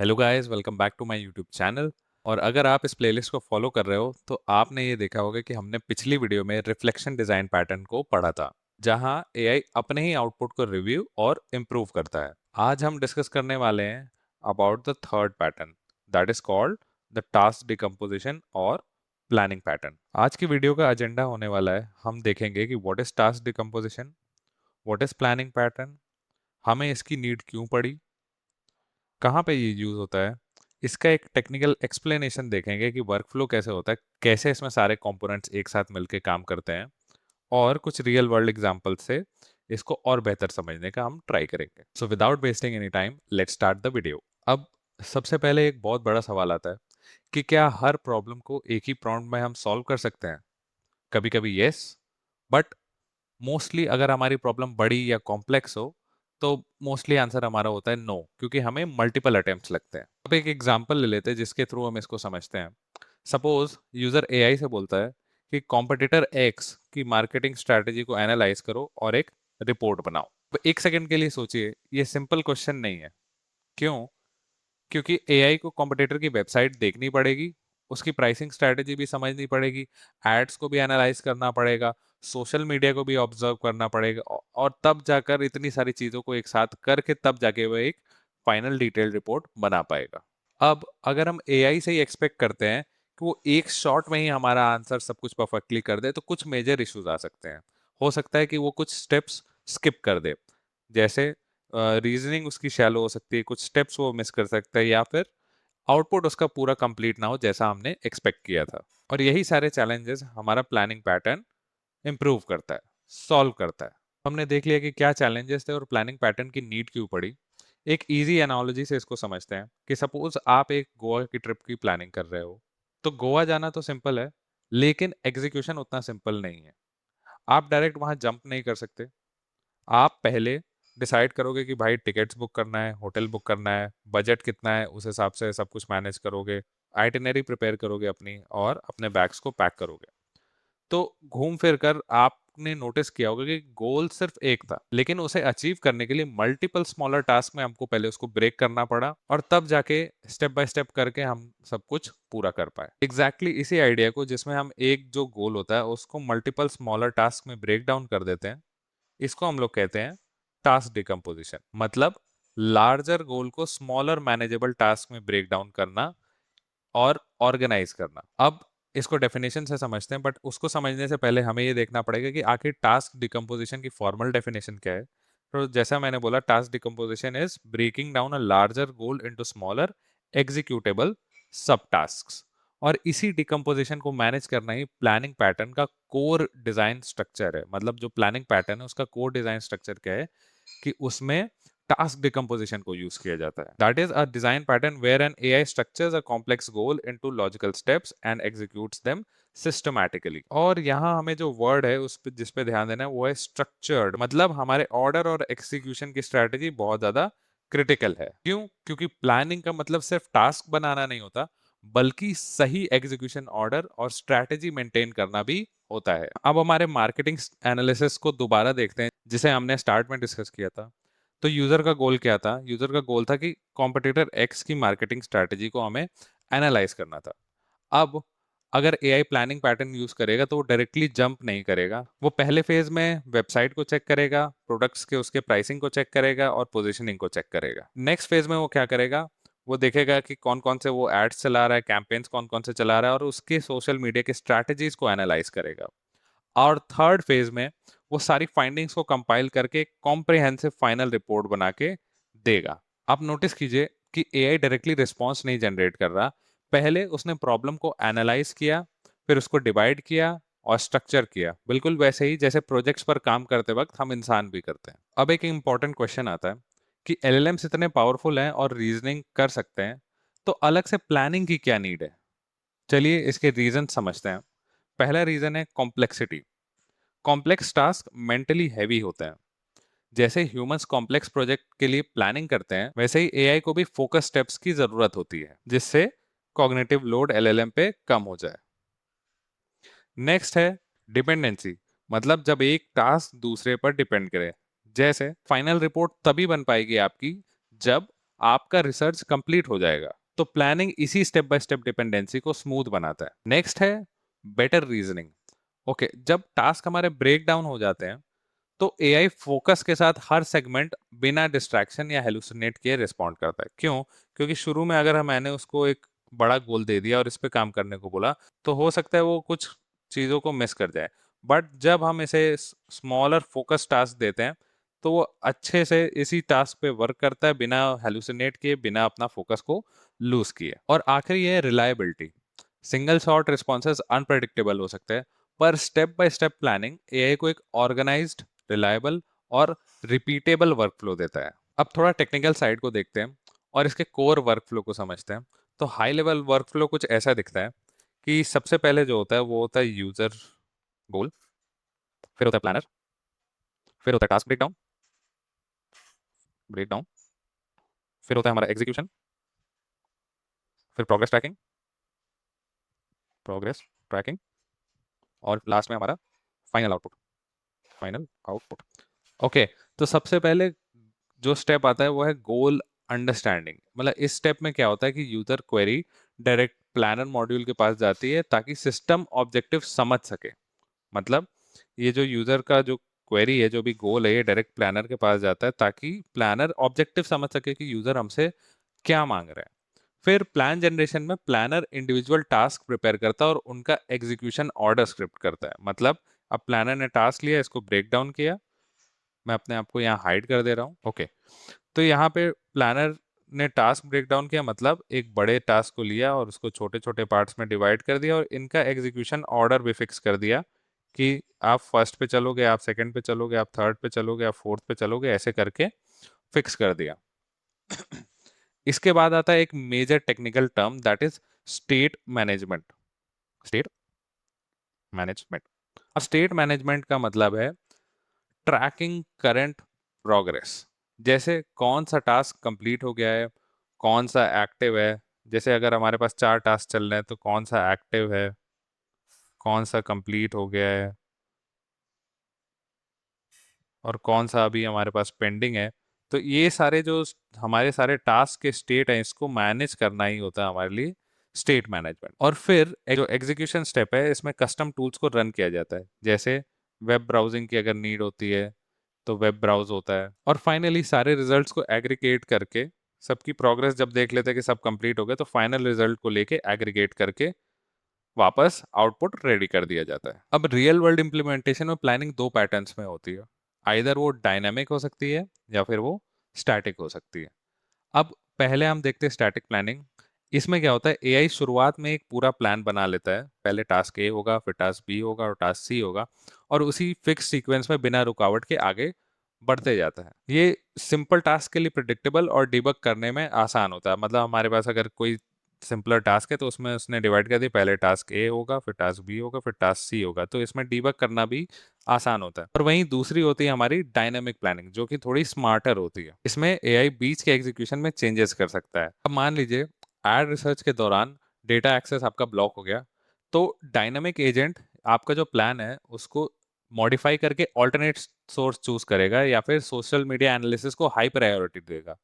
Hello guys, welcome back to my YouTube channel. और अगर आप इस प्लेलिस्ट को फॉलो कर रहे हो तो आपने ये देखा होगा कि हमने पिछली वीडियो में रिफ्लेक्शन डिजाइन पैटर्न को पढ़ा था, जहां एआई अपने ही आउटपुट को रिव्यू और इम्प्रूव करता है। आज हम डिस्कस करने वाले हैं about the third pattern, that is called the task decomposition और प्लानिंग पैटर्न। आज की वीडियो का एजेंडा होने वाला है, हम देखेंगे कि what is task decomposition, what is planning pattern, हमें इसकी नीड क्यों पड़ी, कहाँ पे ये यूज होता है, इसका एक टेक्निकल एक्सप्लेनेशन देखेंगे कि वर्कफ्लो कैसे होता है, कैसे इसमें सारे कंपोनेंट्स एक साथ मिलके काम करते हैं, और कुछ रियल वर्ल्ड एग्जांपल से इसको और बेहतर समझने का हम ट्राई करेंगे। So without wasting any time, let's start the video. अब सबसे पहले एक बहुत बड़ा सवाल आता है कि क्या हर प्रॉब्लम को एक ही प्रॉम्प्ट में हम सॉल्व कर सकते हैं? कभी कभी यस, बट मोस्टली अगर हमारी प्रॉब्लम बड़ी या कॉम्प्लेक्स हो तो मोस्टली आंसर हमारा होता है नो, क्योंकि हमें मल्टीपल अटेम्प्ट्स लगते हैं। अब एक एग्जांपल ले लेते हैं जिसके थ्रू हम इसको समझते हैं। सपोज यूजर एआई से बोलता है कि कॉम्पिटिटर एक्स की मार्केटिंग स्ट्रेटेजी को एनालाइज करो और एक रिपोर्ट बनाओ। तो एक सेकंड के लिए सोचिए, ये सिंपल क्वेश्चन नहीं है। क्यों? क्योंकि एआई को कॉम्पिटिटर की वेबसाइट देखनी पड़ेगी, उसकी प्राइसिंग स्ट्रेटेजी भी समझनी पड़ेगी, एड्स को भी एनालाइज करना पड़ेगा, सोशल मीडिया को भी ऑब्जर्व करना पड़ेगा, और तब जाकर इतनी सारी चीजों को एक साथ करके तब जाके वो एक फाइनल डिटेल रिपोर्ट बना पाएगा। अब अगर हम एआई से ही एक्सपेक्ट करते हैं कि वो एक शॉट में ही हमारा आंसर सब कुछ परफेक्टली कर दे, तो कुछ मेजर इश्यूज आ सकते हैं। हो सकता है कि वो कुछ स्टेप्स स्किप कर दे, जैसे रीजनिंग उसकी शैलो हो सकती है, कुछ स्टेप्स वो मिस कर सकता है, या फिर आउटपुट उसका पूरा कंप्लीट ना हो जैसा हमने एक्सपेक्ट किया था। और यही सारे चैलेंजेस हमारा प्लानिंग पैटर्न इंप्रूव करता है, सॉल्व करता है। हमने देख लिया कि क्या चैलेंजेस थे और प्लानिंग पैटर्न की नीड क्यों पड़ी। एक इजी एनालॉजी से इसको समझते हैं कि सपोज आप एक गोवा की ट्रिप की प्लानिंग कर रहे हो। तो गोवा जाना तो सिंपल है, लेकिन एग्जीक्यूशन उतना सिंपल नहीं है। आप डायरेक्ट वहां जंप नहीं कर सकते। आप पहले डिसाइड करोगे कि भाई टिकट्स बुक करना है, होटल बुक करना है, बजट कितना है, उस हिसाब से सब कुछ मैनेज करोगे, आइटिनरी प्रिपेयर करोगे अपनी, और अपने बैग्स को पैक करोगे। तो घूम फिर कर आपने नोटिस किया होगा कि गोल सिर्फ एक था, लेकिन उसे अचीव करने के लिए मल्टीपल स्मॉलर टास्क में हमको पहले उसको ब्रेक करना पड़ा, और तब जाके स्टेप बाय स्टेप करके हम सब कुछ पूरा कर पाए। एग्जैक्टली इसी आइडिया को, जिसमें हम एक जो गोल होता है उसको मल्टीपल स्मॉलर टास्क में ब्रेक डाउन कर देते हैं, इसको हम लोग कहते हैं टास्क डिकम्पोजिशन। मतलब लार्जर गोल को स्मॉलर मैनेजेबल टास्क में ब्रेक डाउन करना और ऑर्गेनाइज करना। अब इसको डेफिनेशन से समझते हैं, बट उसको समझने से पहले हमें ये देखना पड़ेगा कि आखिर टास्क डिकम्पोजिशन की फॉर्मल डेफिनेशन क्या है। तो जैसा मैंने बोला, task decomposition is breaking down a larger goal into smaller executable sub tasks. और इसी डिकम्पोजिशन को मैनेज करना ही प्लानिंग पैटर्न का कोर डिजाइन स्ट्रक्चर है। मतलब जो प्लानिंग पैटर्न है उसका कोर डिजाइन स्ट्रक्चर क्या है कि उसमें टास्क डिकम्पोजिशन को यूज किया जाता है। That is a design pattern where an AI structures a complex goal into logical steps and executes them systematically. और यहाँ हमें जो वर्ड है उस पे जिस पे ध्यान देना है वो है स्ट्रक्चर्ड। मतलब हमारे ऑर्डर और एग्जीक्यूशन की स्ट्रेटेजी बहुत ज्यादा क्रिटिकल है। क्यों? क्योंकि प्लानिंग का मतलब सिर्फ टास्क बनाना नहीं होता, बल्कि सही एग्जीक्यूशन ऑर्डर और स्ट्रेटेजी मेंटेन करना भी होता है। अब हमारे मार्केटिंग एनालिसिस को दोबारा देखते हैं, जिसे हमने स्टार्ट में डिस्कस किया था। तो यूजर का गोल क्या था? यूजर का गोल था कि कॉम्पिटिटर एक्स की मार्केटिंग स्ट्रेटेजी को हमें एनालाइज करना था। अब अगर एआई प्लानिंग पैटर्न यूज करेगा तो वो डायरेक्टली जंप नहीं करेगा। वो पहले फेज में वेबसाइट को चेक करेगा, प्रोडक्ट्स के उसके प्राइसिंग को चेक करेगा और पोजीशनिंग को चेक करेगा। नेक्स्ट फेज में वो क्या करेगा? वो देखेगा कि कौन कौन से वो एड्स चला रहा है, कैंपेन्स कौन कौन से चला रहा है, और उसके सोशल मीडिया के स्ट्रैटेजीज को एनालाइज करेगा। और थर्ड फेज में वो सारी फाइंडिंग्स को कंपाइल करके कॉम्प्रिहेंसिव फाइनल रिपोर्ट बना के देगा। आप नोटिस कीजिए कि एआई डायरेक्टली रिस्पॉन्स नहीं जनरेट कर रहा। पहले उसने प्रॉब्लम को एनालाइज किया, फिर उसको डिवाइड किया और स्ट्रक्चर किया, बिल्कुल वैसे ही जैसे प्रोजेक्ट्स पर काम करते वक्त हम इंसान भी करते हैं। अब एक इंपॉर्टेंट क्वेश्चन आता है कि एलएलएम्स इतने पावरफुल हैं और रीजनिंग कर सकते हैं, तो अलग से प्लानिंग की क्या नीड है? चलिए इसके रीजन समझते हैं। पहला रीजन है complexity. Complex task mentally heavy होते हैं। जैसे ह्यूमंस कॉम्प्लेक्स प्रोजेक्ट के लिए प्लानिंग करते हैं, वैसे ही एआई को भी फोकस स्टेप्स की जरूरत होती है, जिससे कॉग्निटिव लोड एलएलएम पे कम हो जाए। नेक्स्ट है डिपेंडेंसी। मतलब जब एक टास्क दूसरे पर डिपेंड करे। जैसे फाइनल रिपोर्ट तभी बन पाएगी आपकी जब आपका रिसर्च कंप्लीट हो जाएगा। तो प्लानिंग इसी स्टेप बाय स्टेप डिपेंडेंसी को स्मूथ बनाता है। नेक्स्ट है बेटर रीजनिंग। ओके, जब टास्क हमारे ब्रेक डाउन हो जाते हैं तो एआई फोकस के साथ हर सेगमेंट बिना डिस्ट्रैक्शन या हेलुसिनेट किए रिस्पॉन्ड करता है। क्यों? क्योंकि शुरू में अगर मैंने उसको एक बड़ा गोल दे दिया और इस पे काम करने को बोला, तो हो सकता है वो कुछ चीज़ों को मिस कर जाए। बट जब हम इसे स्मॉलर फोकस टास्क देते हैं, तो वो अच्छे से इसी टास्क पे वर्क करता है बिना हेलुसिनेट किए, बिना अपना फोकस को लूज किए। और आखिरी है reliability. Single shot responses unpredictable हो सकते हैं, पर step by step planning AI को एक ऑर्गेनाइज्ड, रिलायबल और रिपीटेबल वर्कफ्लो देता है। अब थोड़ा टेक्निकल साइड को देखते हैं और इसके कोर वर्कफ्लो को समझते हैं। तो हाई लेवल वर्कफ्लो कुछ ऐसा दिखता है कि सबसे पहले जो होता है वो होता है यूजर गोल, फिर होता है प्लानर, फिर होता है टास्क ब्रेकडाउन, ब्रेकडाउन, फिर होता है हमारा एग्जीक्यूशन, फिर प्रोग्रेस ट्रैकिंग, प्रोग्रेस ट्रैकिंग, और लास्ट में हमारा final output, final output. Okay, तो सबसे पहले जो स्टेप आता है वो है गोल अंडरस्टैंडिंग। मतलब इस स्टेप में क्या होता है कि user query direct planner module के पास जाती है ताकि सिस्टम ऑब्जेक्टिव समझ सके। मतलब ये जो यूजर का जो क्वेरी है, जो भी गोल है, ये डायरेक्ट प्लानर के पास जाता है ताकि प्लानर ऑब्जेक्टिव समझ सके कि यूजर हमसे क्या मांग रहा है। फिर प्लान जनरेशन में प्लानर इंडिविजुअल टास्क प्रिपेयर करता है और उनका एग्जीक्यूशन ऑर्डर स्क्रिप्ट करता है। मतलब अब प्लानर ने टास्क लिया, इसको ब्रेक डाउन किया। मैं अपने आप को यहाँ हाइड कर दे रहा हूँ। ओके, तो यहाँ पे प्लानर ने टास्क ब्रेक डाउन किया, मतलब एक बड़े टास्क को लिया और उसको छोटे छोटे पार्ट्स में डिवाइड कर दिया और इनका एग्जीक्यूशन ऑर्डर भी फिक्स कर दिया कि आप फर्स्ट पे चलोगे, आप सेकंड पे चलोगे, आप थर्ड पे चलोगे, आप फोर्थ पे चलोगे, ऐसे करके फिक्स कर दिया। इसके बाद आता है एक major technical term, that is state management. State management. अब स्टेट मैनेजमेंट का मतलब है ट्रैकिंग करंट प्रोग्रेस। जैसे कौन सा टास्क कंप्लीट हो गया है, कौन सा एक्टिव है। जैसे अगर हमारे पास 4 टास्क चल रहे हैं तो कौन सा एक्टिव है, कौन सा कंप्लीट हो गया है और कौन सा अभी हमारे पास पेंडिंग है। तो ये सारे जो हमारे सारे टास्क के स्टेट हैं, इसको मैनेज करना ही होता है हमारे लिए स्टेट मैनेजमेंट। और फिर जो एग्जीक्यूशन स्टेप है, इसमें कस्टम टूल्स को रन किया जाता है। जैसे वेब ब्राउजिंग की अगर नीड होती है तो वेब ब्राउज होता है। और फाइनली सारे रिजल्ट्स को एग्रीगेट करके, सबकी प्रोग्रेस जब देख लेते हैं कि सब कंप्लीट हो गए, तो फाइनल रिजल्ट को लेके एग्रीगेट करके वापस आउटपुट रेडी कर दिया जाता है। अब रियल वर्ल्ड इंप्लीमेंटेशन में प्लानिंग दो पैटर्न्स में होती है। आइदर वो डायनामिक हो सकती है या फिर वो स्टैटिक हो सकती है। अब पहले हम देखते हैं स्टैटिक प्लानिंग। इसमें क्या होता है, एआई शुरुआत में एक पूरा प्लान बना लेता है। पहले टास्क ए होगा, फिर टास्क बी होगा और टास्क सी होगा, और उसी फिक्स सीक्वेंस में बिना रुकावट के आगे बढ़ते जाता है। ये सिंपल टास्क के लिए प्रिडिक्टेबल और डिबग करने में आसान होता है। मतलब हमारे पास अगर कोई सिंपलर टास्क है तो उसमें उसने डिवाइड कर दिया, पहले टास्क ए होगा, फिर टास्क बी होगा, फिर टास्क सी होगा, तो इसमें डिबग करना भी आसान होता है। और वहीं दूसरी होती है हमारी डायनामिक प्लानिंग, जो कि थोड़ी स्मार्टर होती है। इसमें एआई बीच के एग्जीक्यूशन में चेंजेस कर सकता है। अब मान लीजिए एड रिसर्च के दौरान डेटा एक्सेस आपका ब्लॉक हो गया, तो डायनामिक एजेंट आपका जो प्लान है उसको मॉडिफाई करके ऑल्टरनेट सोर्स चूज करेगा या फिर सोशल मीडिया एनालिसिस को हाई प्रायोरिटी देगा।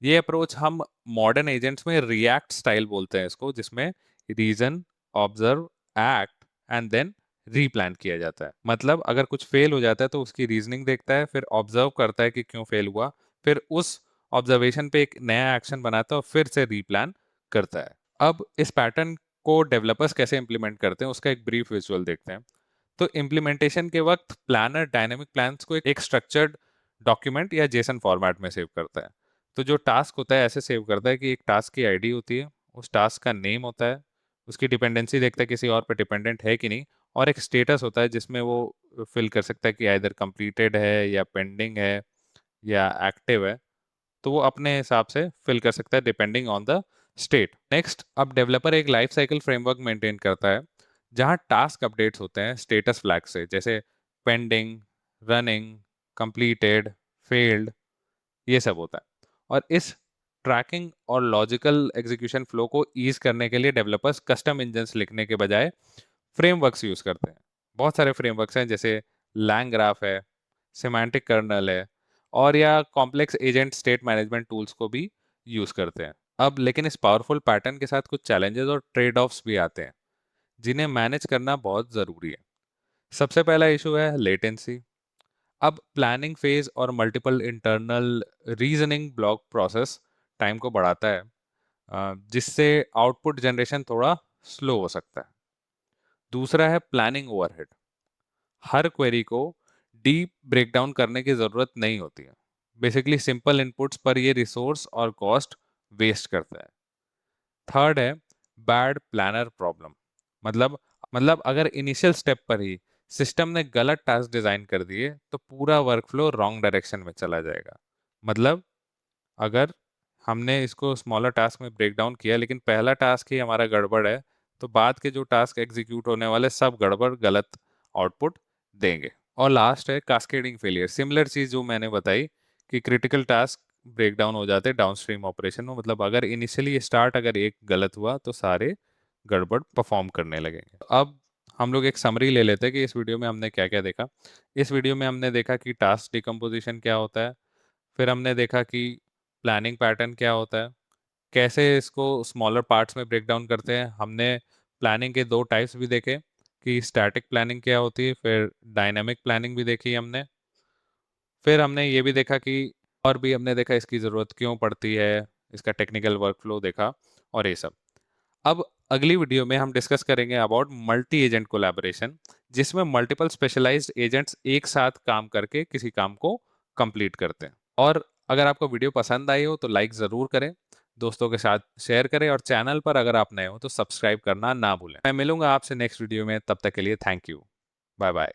ये अप्रोच हम मॉडर्न एजेंट्स में रिएक्ट स्टाइल बोलते हैं इसको, जिसमें reason, observe, act and then replan किया जाता है। मतलब अगर कुछ फेल हो जाता है तो उसकी रीजनिंग देखता है, फिर ऑब्जर्व करता है कि क्यों फेल हुआ, फिर उस ऑब्जर्वेशन पे एक नया एक्शन बनाता है और फिर से रीप्लान करता है। अब इस पैटर्न को डेवलपर्स कैसे इंप्लीमेंट करते हैं उसका एक ब्रीफ विजुअल देखते हैं। तो इम्प्लीमेंटेशन के वक्त प्लानर डायनेमिक प्लान्स को एक स्ट्रक्चर्ड डॉक्यूमेंट या जेसन फॉर्मेट में सेव करता है। तो जो टास्क होता है ऐसे सेव करता है कि एक टास्क की आईडी होती है, उस टास्क का नेम होता है, उसकी डिपेंडेंसी देखता है किसी और पे डिपेंडेंट है कि नहीं, और एक स्टेटस होता है जिसमें वो फिल कर सकता है कि आइदर कंप्लीटेड है या पेंडिंग है या एक्टिव है। तो वो अपने हिसाब से फिल कर सकता है depending on the state. Next, अब डेवलपर एक लाइफ साइकिल फ्रेमवर्क मेंटेन करता है जहां टास्क अपडेट्स होते हैं स्टेटस फ्लैग से, जैसे पेंडिंग, रनिंग, कंप्लीटेड, फेल्ड, ये सब होता है। और इस ट्रैकिंग और लॉजिकल एग्जीक्यूशन फ्लो को ईज करने के लिए डेवलपर्स कस्टम इंजन्स लिखने के बजाय फ्रेमवर्क्स यूज करते हैं। बहुत सारे फ्रेमवर्क्स हैं, जैसे लैंग्राफ है, सिमेंटिक कर्नल है, और या complex agent state management tools को भी यूज करते हैं। अब लेकिन इस पावरफुल पैटर्न के साथ कुछ चैलेंजेस और ट्रेड ऑफ्स भी आते हैं जिन्हें मैनेज करना बहुत जरूरी है। सबसे पहला इशू है लेटेंसी। अब प्लानिंग फेज और multiple internal reasoning block process time को बढ़ाता है, जिससे आउटपुट जनरेशन थोड़ा स्लो हो सकता है। दूसरा है प्लानिंग ओवरहेड। हर क्वेरी को डीप ब्रेकडाउन करने की जरूरत नहीं होती है। बेसिकली सिंपल इनपुट्स पर ये रिसोर्स और कॉस्ट वेस्ट करता है। थर्ड है बैड प्लानर प्रॉब्लम। मतलब मतलब अगर इनिशियल स्टेप पर ही सिस्टम ने गलत टास्क डिजाइन कर दिए तो पूरा वर्कफ्लो रॉन्ग डायरेक्शन में चला जाएगा। मतलब अगर हमने इसको स्मॉलर टास्क में ब्रेक डाउन किया लेकिन पहला टास्क ही हमारा गड़बड़ है, तो बाद के जो टास्क एग्जीक्यूट होने वाले सब गड़बड़ गलत आउटपुट देंगे। और लास्ट है कास्केडिंग फेलियर। सिमिलर चीज जो मैंने बताई कि क्रिटिकल टास्क ब्रेक डाउन हो जाते हैं डाउनस्ट्रीम ऑपरेशन में। मतलब अगर इनिशियली स्टार्ट अगर एक गलत हुआ तो सारे गड़बड़ परफॉर्म करने लगेंगे। अब हम लोग एक समरी ले लेते हैं कि इस वीडियो में हमने क्या क्या देखा। इस वीडियो में हमने देखा कि टास्क डिकम्पोजिशन क्या होता है, फिर हमने देखा कि प्लानिंग पैटर्न क्या होता है, कैसे इसको स्मॉलर पार्ट्स में ब्रेक डाउन करते हैं। हमने प्लानिंग के दो टाइप्स भी देखे कि स्टैटिक प्लानिंग क्या होती है, फिर डायनामिक प्लानिंग भी देखी हमने। फिर हमने ये भी देखा कि और भी हमने देखा इसकी ज़रूरत क्यों पड़ती है, इसका टेक्निकल वर्कफ्लो देखा और ये सब। अब अगली वीडियो में हम डिस्कस करेंगे अबाउट मल्टी एजेंट कोलैबोरेशन, जिसमें मल्टीपल स्पेशलाइज्ड एजेंट्स एक साथ काम करके किसी काम को कंप्लीट करते हैं। और अगर आपको वीडियो पसंद आई हो तो लाइक ज़रूर करें, दोस्तों के साथ शेयर करें और चैनल पर अगर आप नए हो तो सब्सक्राइब करना ना भूलें। मैं मिलूंगा आपसे नेक्स्ट वीडियो में, तब तक के लिए थैंक यू। Bye bye.